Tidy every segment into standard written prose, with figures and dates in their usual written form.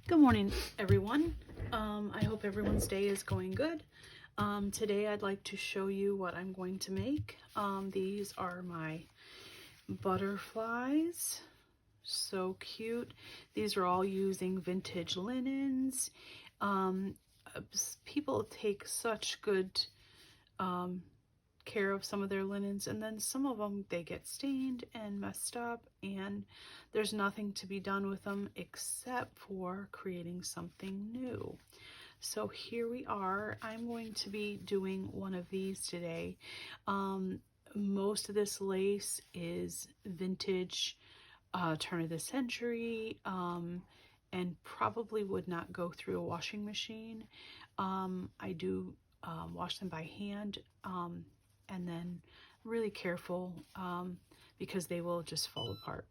Good morning, everyone. I hope everyone's day is going good. Today I'd like to show you what I'm going to make. These are my butterflies. So cute. These are all using vintage linens. People take such good care of some of their linens, and then some of them they get stained and messed up, and there's nothing to be done with them except for creating something new. So here we are. I'm going to be doing one of these today. Most of this lace is vintage, turn of the century, and probably would not go through a washing machine. I do wash them by hand, and then really careful, because they will just fall apart.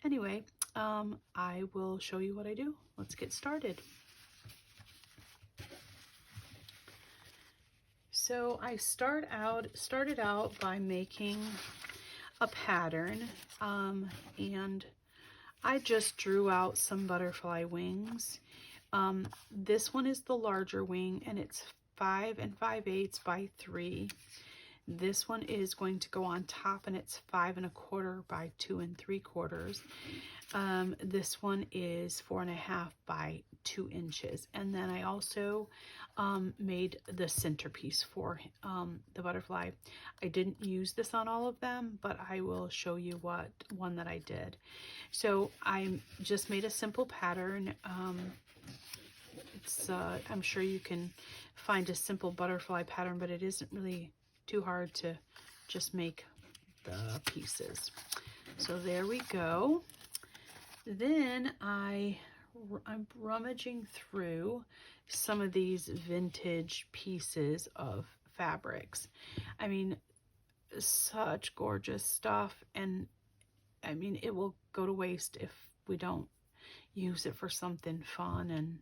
Anyway, I will show you what I do. Let's get started. So I started out by making a pattern, and I just drew out some butterfly wings. This one is the larger wing, and it's 5 5/8 by 3. This one is going to go on top, and it's 5 1/4 by 2 3/4. This one is 4 1/2 by 2 inches. And then I also made the centerpiece for the butterfly. I didn't use this on all of them, but I will show you what one that I did. So I just made a simple pattern. I'm sure you can find a simple butterfly pattern, but it isn't really too hard to just make the pieces. So there we go. Then I'm rummaging through some of these vintage pieces of fabrics. I mean, such gorgeous stuff, and I mean, it will go to waste if we don't use it for something fun. And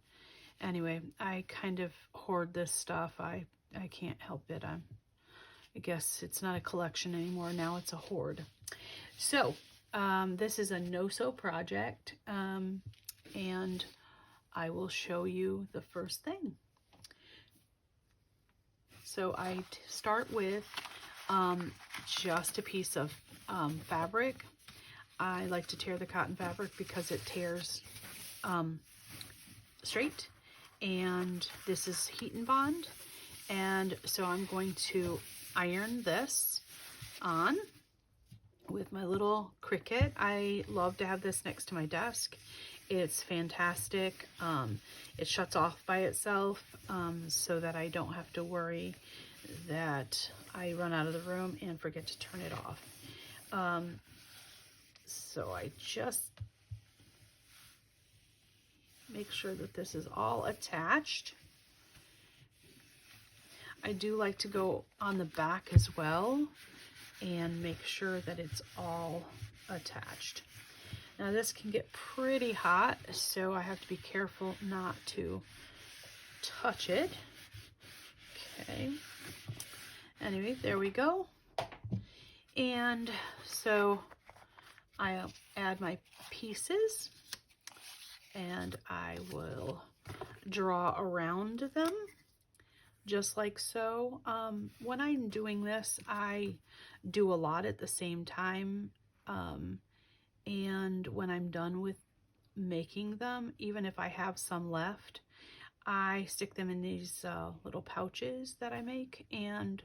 anyway, I kind of hoard this stuff. I can't help it. I guess it's not a collection anymore. Now it's a hoard. So this is a no-sew project, and I will show you the first thing. So I start with just a piece of fabric. I like to tear the cotton fabric because it tears straight, and this is heat and bond. And so I'm going to iron this on with my little Cricut. I love to have this next to my desk. It's fantastic. It shuts off by itself, so that I don't have to worry that I run out of the room and forget to turn it off. So I just make sure that this is all attached. I do like to go on the back as well and make sure that it's all attached. Now this can get pretty hot, so I have to be careful not to touch it. Okay. Anyway, there we go. And so I'll add my pieces, and I will draw around them just like so. When I'm doing this, I do a lot at the same time, and when I'm done with making them, even if I have some left, I stick them in these little pouches that I make, and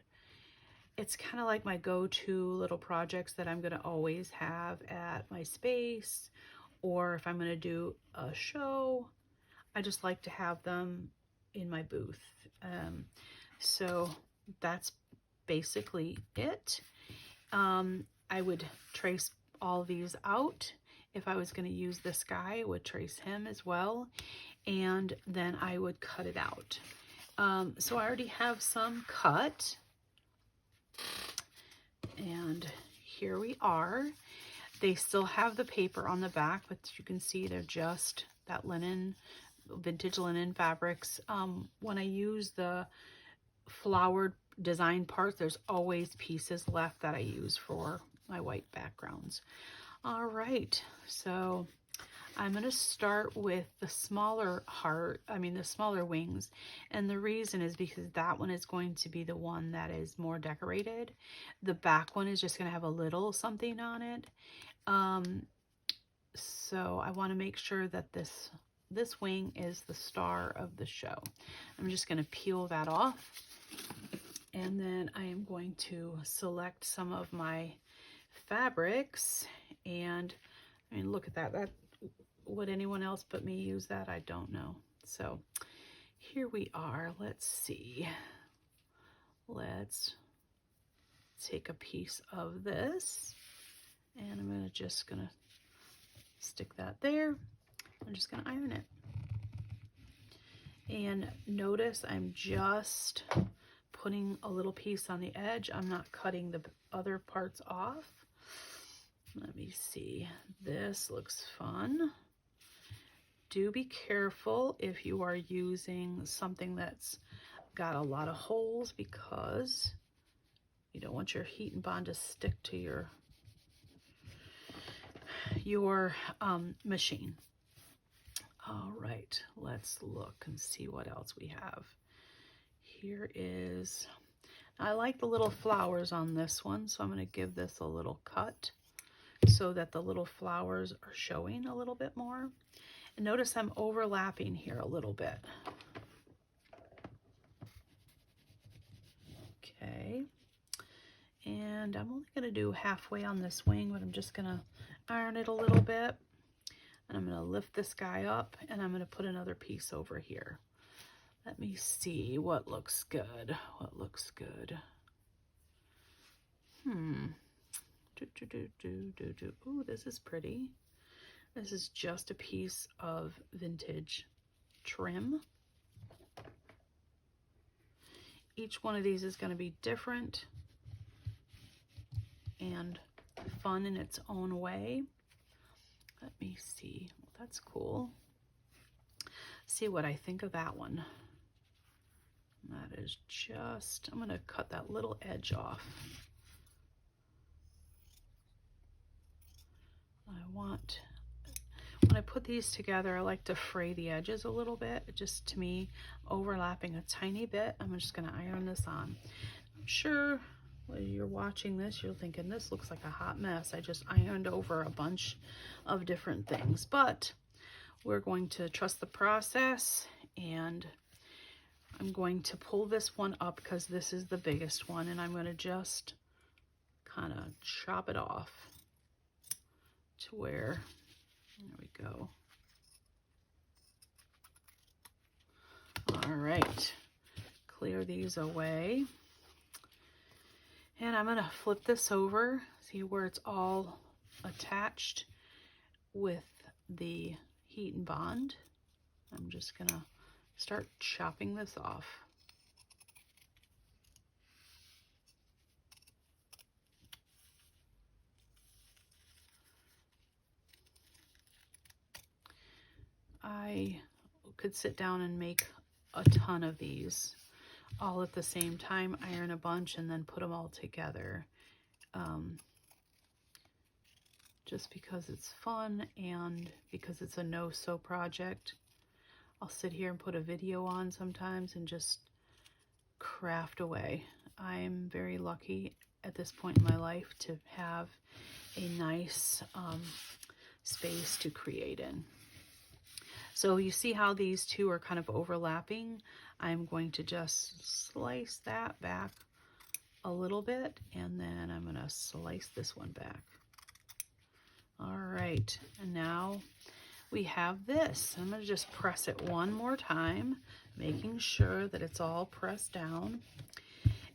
it's kind of like my go-to little projects that I'm going to always have at my space, or if I'm going to do a show, I just like to have them in my booth. So that's basically it. I would trace all these out. If I was going to use this guy, I would trace him as well, and then I would cut it out. So I already have some cut, and here we are. They still have the paper on the back, but you can see they're just that linen, vintage linen fabrics. When I use the flowered design parts, there's always pieces left that I use for my white backgrounds. All right, so I'm going to start with the smaller the smaller wings. And the reason is because that one is going to be the one that is more decorated. The back one is just going to have a little something on it. So I want to make sure that this wing is the star of the show. I'm just going to peel that off. And then I am going to select some of my fabrics. And I mean, look at that. Would anyone else but me use that? I don't know. So here we are. Let's see. Let's take a piece of this, and I'm just gonna stick that there. I'm just gonna iron it. And notice I'm just putting a little piece on the edge. I'm not cutting the other parts off. Let me see. This looks fun. Do be careful if you are using something that's got a lot of holes, because you don't want your heat and bond to stick to your machine. All right, let's look and see what else we have. Here is, I like the little flowers on this one, so I'm going to give this a little cut so that the little flowers are showing a little bit more. And notice I'm overlapping here a little bit. Okay. And I'm only going to do halfway on this wing, but I'm just going to iron it a little bit. And I'm going to lift this guy up, and I'm going to put another piece over here. Let me see what looks good. What looks good? Ooh, this is pretty. This is just a piece of vintage trim. Each one of these is going to be different and fun in its own way. Let me see. That's cool. See what I think of that one. That is just, I'm going to cut that little edge off. When I put these together, I like to fray the edges a little bit, just to me overlapping a tiny bit. I'm just going to iron this on. I'm sure when you're watching this, you're thinking, this looks like a hot mess. I just ironed over a bunch of different things, but we're going to trust the process, and I'm going to pull this one up because this is the biggest one, and I'm going to just kind of chop it off to where, there we go. All right, clear these away. And I'm going to flip this over, see where it's all attached with the heat and bond. I'm just going to start chopping this off. I could sit down and make a ton of these all at the same time, iron a bunch, and then put them all together. Just because it's fun and because it's a no-sew project. I'll sit here and put a video on sometimes and just craft away. I'm very lucky at this point in my life to have a nice space to create in. So you see how these two are kind of overlapping? I'm going to just slice that back a little bit, and then I'm going to slice this one back. All right, and now we have this. I'm going to just press it one more time, making sure that it's all pressed down.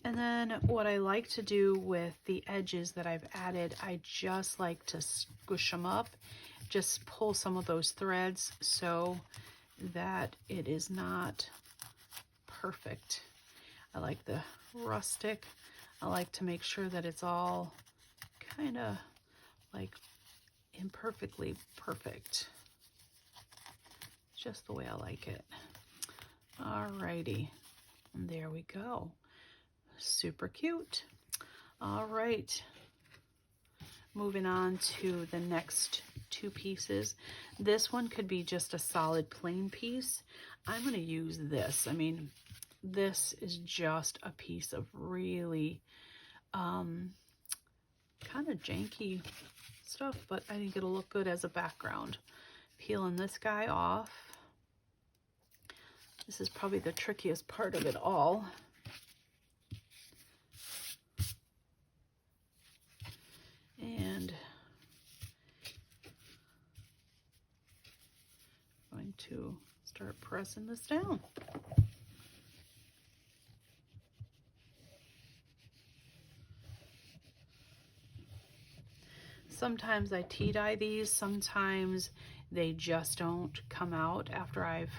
And then what I like to do with the edges that I've added, I just like to squish them up, just pull some of those threads so that it is not perfect. I like the rustic. I like to make sure that it's all kind of like imperfectly perfect. Just the way I like it. Alrighty, and there we go. Super cute. All right, moving on to the next 2 pieces. This one could be just a solid plain piece. I'm going to use this. I mean, this is just a piece of really kind of janky stuff, but I think it'll look good as a background. Peeling this guy off. This is probably the trickiest part of it all. And I'm going to start pressing this down. Sometimes I tea dye these, sometimes they just don't come out after I've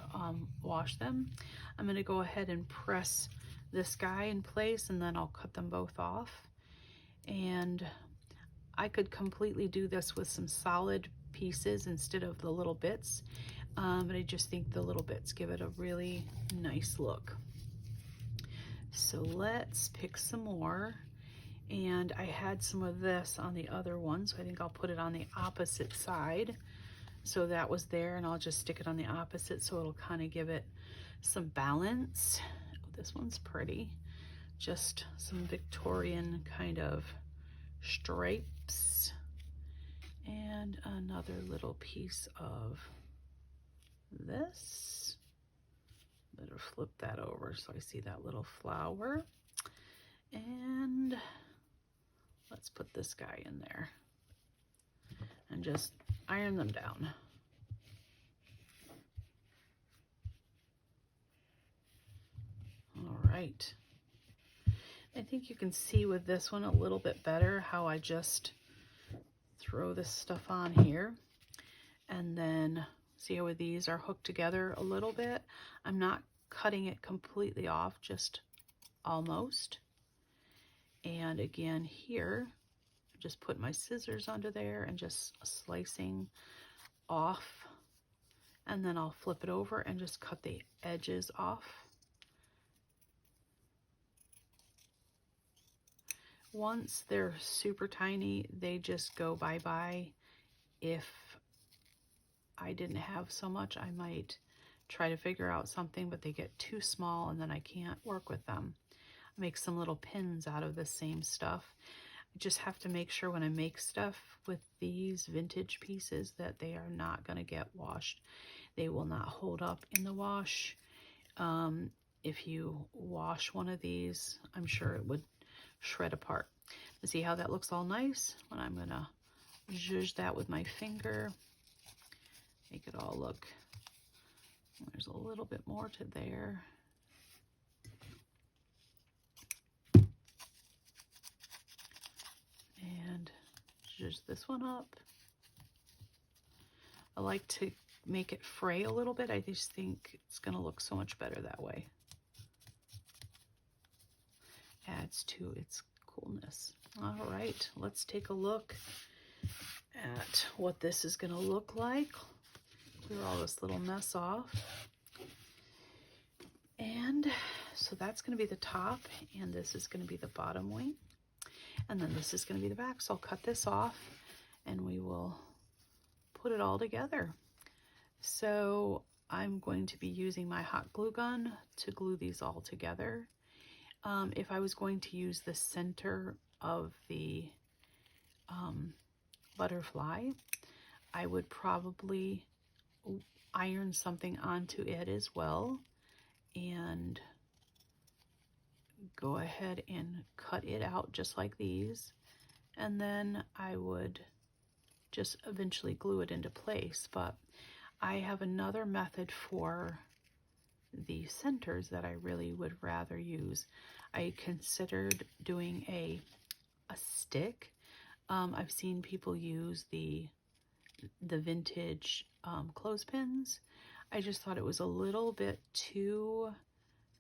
washed them. I'm going to go ahead and press this guy in place, and then I'll cut them both off. And I could completely do this with some solid pieces instead of the little bits, but I just think the little bits give it a really nice look. So let's pick some more. And I had some of this on the other one, so I think I'll put it on the opposite side. So that was there, and I'll just stick it on the opposite so it'll kind of give it some balance. Oh, this one's pretty. Just some Victorian kind of stripes. And another little piece of this. Better flip that over so I see that little flower. And let's put this guy in there and just iron them down. All right. I think you can see with this one a little bit better how I just throw this stuff on here. And then see how these are hooked together a little bit. I'm not cutting it completely off, just almost. And again here, just put my scissors under there and just slicing off, and then I'll flip it over and just cut the edges off. Once they're super tiny, they just go bye-bye. If I didn't have so much, I might try to figure out something, but they get too small and then I can't work with them. I make some little pins out of the same stuff. I just have to make sure when I make stuff with these vintage pieces that they are not going to get washed. They will not hold up in the wash. If you wash one of these, I'm sure it would shred apart. You see how that looks all nice? When I'm going to zhuzh that with my finger, make it all look, there's a little bit more to there. And zhuzh this one up. I like to make it fray a little bit. I just think it's going to look so much better that way. Adds to its coolness. All right, let's take a look at what this is going to look like. Clear all this little mess off. And so that's going to be the top, and this is going to be the bottom wing. And then this is going to be the back. So I'll cut this off and we will put it all together. So I'm going to be using my hot glue gun to glue these all together. If I was going to use the center of the butterfly, I would probably iron something onto it as well and go ahead and cut it out just like these, and then I would just eventually glue it into place. But I have another method for the centers that I really would rather use. I considered doing a stick. I've seen people use the vintage clothespins. I just thought it was a little bit too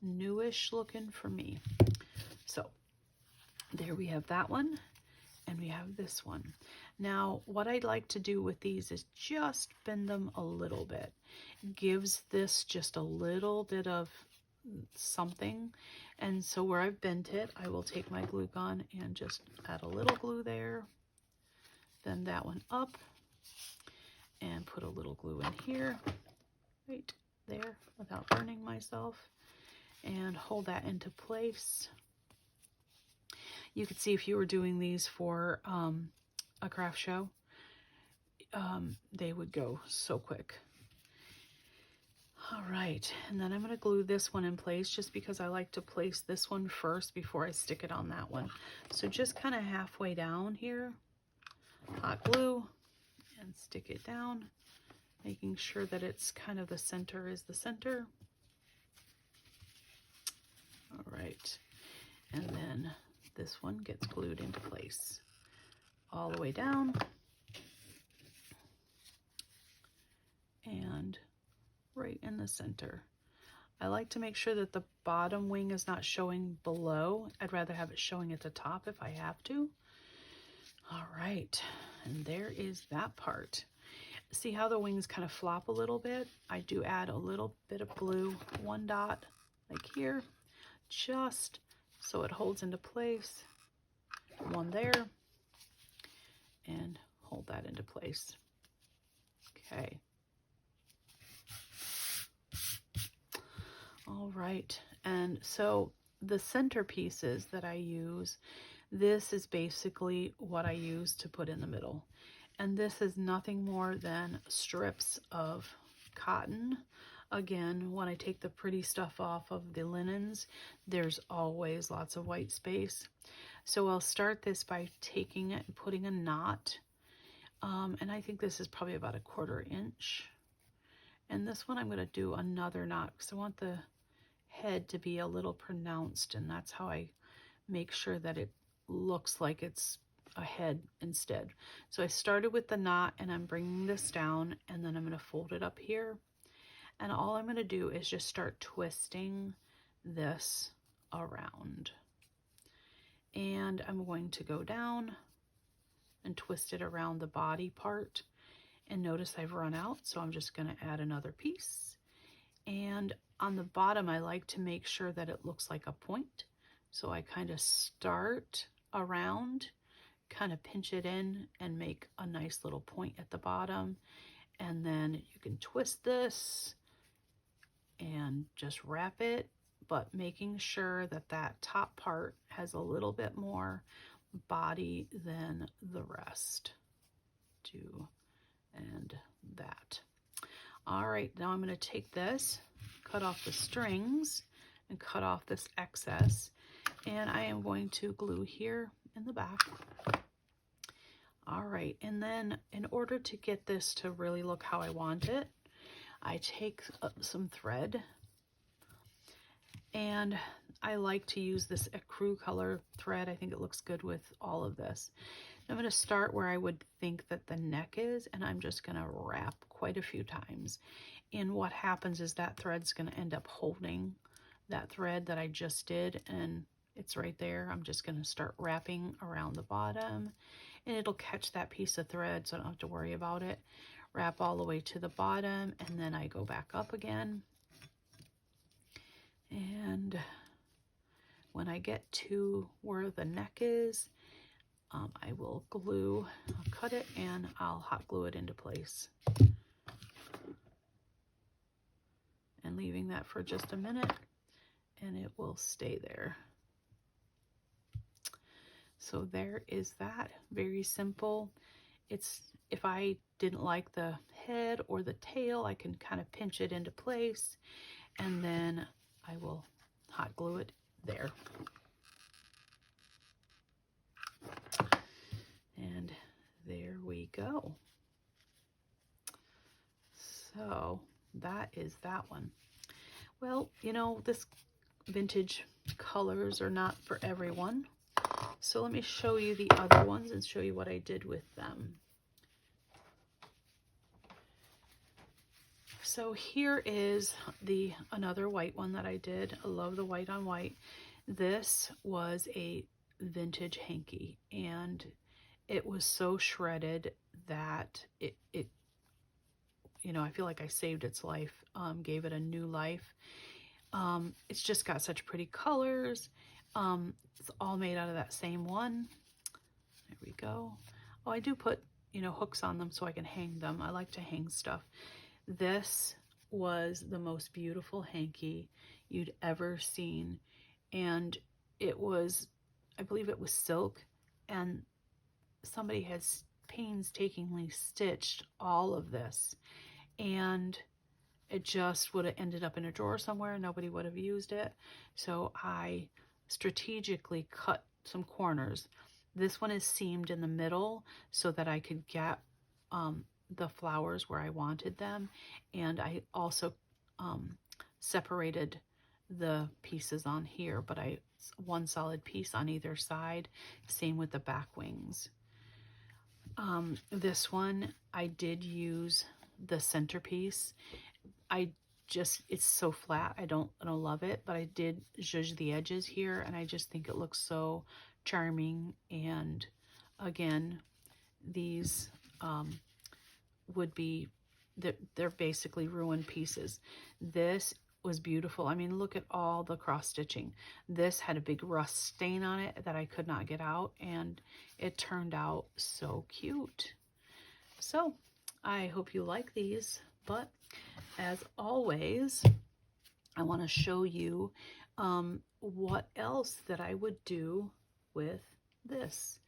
newish looking for me. So there we have that one, and we have this one. Now what I'd like to do with these is just bend them a little bit. Gives this just a little bit of something. And so where I've bent it, I will take my glue gun and just add a little glue there, bend that one up, and put a little glue in here, right there, without burning myself, and hold that into place. You could see if you were doing these for a craft show, they would go so quick. All right, and then I'm going to glue this one in place just because I like to place this one first before I stick it on that one. So just kind of halfway down here, hot glue, and stick it down, making sure that it's kind of the center is the center. All right, and then this one gets glued into place all the way down. And right in the center. I like to make sure that the bottom wing is not showing below. I'd rather have it showing at the top if I have to. All right, and there is that part. See how the wings kind of flop a little bit? I do add a little bit of glue, one dot like here, just so it holds into place. One there, and hold that into place. Okay. All right, and so the centerpieces that I use, this is basically what I use to put in the middle. And this is nothing more than strips of cotton. Again, when I take the pretty stuff off of the linens, there's always lots of white space. So I'll start this by taking it and putting a knot. And I think this is probably about 1/4 inch. And this one I'm going to do another knot because I want the head to be a little pronounced, and that's how I make sure that it looks like it's a head instead. So I started with the knot, and I'm bringing this down, and then I'm going to fold it up here, and all I'm going to do is just start twisting this around, and I'm going to go down and twist it around the body part, and notice I've run out, so I'm just going to add another piece. And on the bottom, I like to make sure that it looks like a point. So I kind of start around, kind of pinch it in and make a nice little point at the bottom. And then you can twist this and just wrap it, but making sure that that top part has a little bit more body than the rest. And that. All right, now I'm going to take this, cut off the strings, and cut off this excess, and I am going to glue here in the back. All right, and then in order to get this to really look how I want it, I take some thread, and I like to use this ecru color thread. I think it looks good with all of this. I'm going to start where I would think that the neck is, and I'm just going to wrap quite a few times. And what happens is that thread's going to end up holding that thread that I just did, and it's right there. I'm just going to start wrapping around the bottom, and it'll catch that piece of thread, so I don't have to worry about it. Wrap all the way to the bottom, and then I go back up again. And when I get to where the neck is, I will glue, I'll cut it, and I'll hot glue it into place. And leaving that for just a minute, and it will stay there. So there is that, very simple. It's, if I didn't like the head or the tail, I can kind of pinch it into place, and then I will hot glue it there. And there we go. So that is that one. Well, you know, this vintage colors are not for everyone. So let me show you the other ones and show you what I did with them. So here is another white one that I did. I love the white on white. This was a vintage hanky, and it was so shredded that it you know, I feel like I saved its life, gave it a new life. It's just got such pretty colors. It's all made out of that same one. There we go. Oh, I do put you know, hooks on them so I can hang them. I like to hang stuff. This was the most beautiful hanky you'd ever seen. And it was, I believe it was silk, and somebody has painstakingly stitched all of this. And it just would have ended up in a drawer somewhere. Nobody would have used it. So I strategically cut some corners. This one is seamed in the middle so that I could get the flowers where I wanted them. And I also separated the pieces on here, but one solid piece on either side. Same with the back wings. This one, I did use the centerpiece. It's so flat. I don't love it, but I did zhuzh the edges here, and I just think it looks so charming. And again, these would be, they're basically ruined pieces. This was beautiful. I mean, look at all the cross stitching. This had a big rust stain on it that I could not get out, and it turned out so cute. So I hope you like these, but as always, I want to show you what else that I would do with this.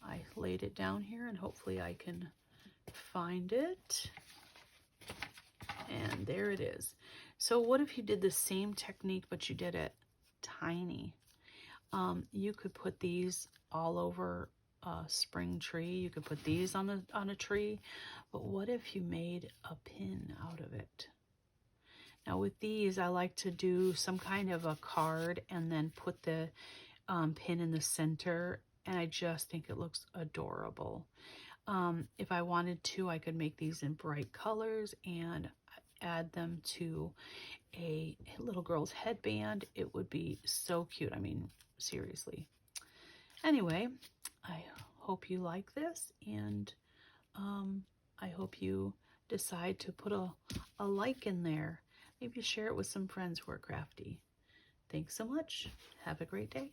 I laid it down here, and hopefully I can find it. And there it is. So what if you did the same technique, but you did it tiny? You could put these all over a spring tree. You could put these on a tree. But what if you made a pin out of it? Now with these, I like to do some kind of a card and then put the pin in the center, and I just think it looks adorable. If I wanted to, I could make these in bright colors and add them to a little girl's headband. It would be so cute. I mean, seriously. Anyway, I hope you like this, and I hope you decide to put a like in there. Maybe share it with some friends who are crafty. Thanks so much. Have a great day.